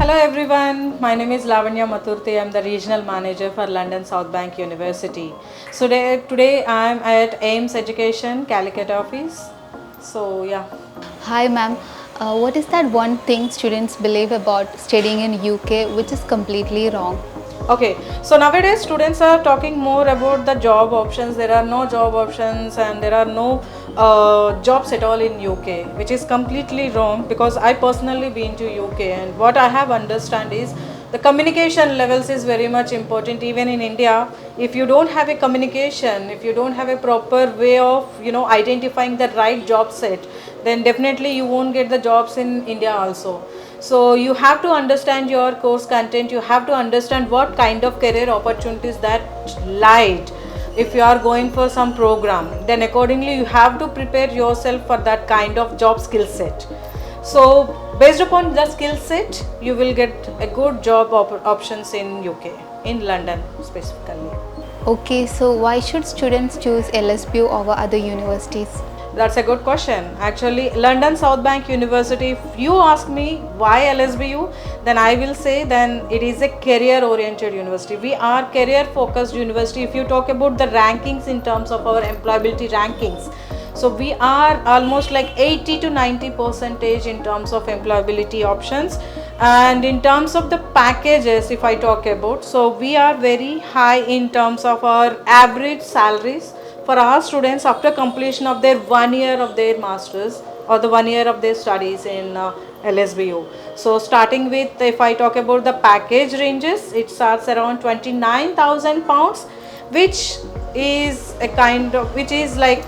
Hello everyone, my name is Lavanya Maturthy. I am the regional manager for London South Bank University. So today I am at AIMS Education Calicut office. So yeah. Hi ma'am, what is that one thing students believe about studying in UK which is completely wrong? Okay, so nowadays students are talking more about the job options. There are no job options and there are no jobs at all in UK, which is completely wrong because I personally been to UK and what I have understand is the communication levels is very much important even in India. If you don't have a communication, if you don't have a proper way of identifying the right job set, then definitely you won't get the jobs in India also. So you have to understand your course content, you have to understand what kind of career opportunities that lied. If you are going for some program, then accordingly you have to prepare yourself for that kind of job skill set. So based upon the skill set, you will get a good job options in UK, in London specifically. Okay, so why should students choose LSBU over other universities? That's a good question. Actually, London South Bank University, if you ask me why LSBU, then I will say then it is a career oriented university. We are career focused university. If you talk about the rankings in terms of our employability rankings, so we are almost like 80 to 90 percentage in terms of employability options. And in terms of the packages, if I talk about, so we are very high in terms of our average salaries for our students after completion of their 1 year of their masters or the 1 year of their studies in LSBU. So starting with, if I talk about the package ranges, it starts around £29,000, which is a kind of, which is like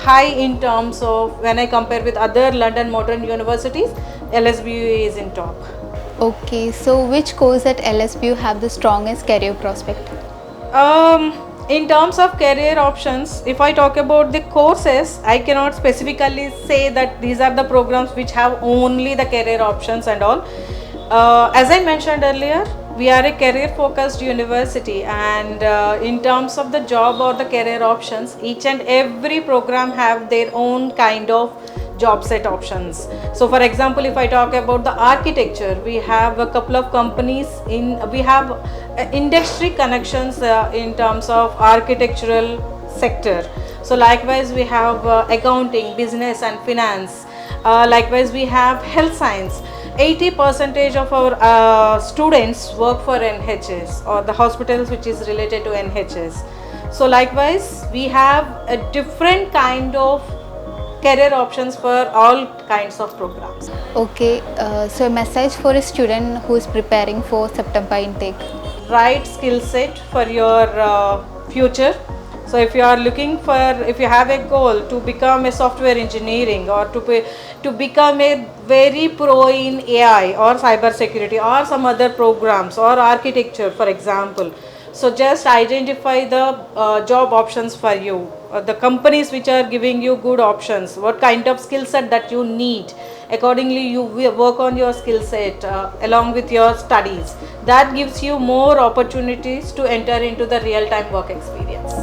high in terms of when I compare with other London modern universities, LSBU is in top. Okay, so which course at LSBU have the strongest career prospect? In terms of career options, if I talk about the courses, I cannot specifically say that these are the programs which have only the career options and all. As I mentioned earlier, we are a career focused university, and in terms of the job or the career options, each and every program have their own kind of job set options. So for example, if I talk about the architecture, we have a couple of companies we have industry connections in terms of architectural sector. So likewise we have accounting, business and finance. Likewise we have health science. 80% of our students work for NHS or the hospitals which is related to NHS. So likewise we have a different kind of career options for all kinds of programs. Okay, so a message for a student who is preparing for September intake. Right skill set for your future. So if you are looking for, if you have a goal to become a software engineering or to become a very pro in AI or cyber security or some other programs or architecture for example, so just identify the job options for you, the companies which are giving you good options, what kind of skill set that you need. Accordingly you work on your skill set along with your studies. That gives you more opportunities to enter into the real time work experience.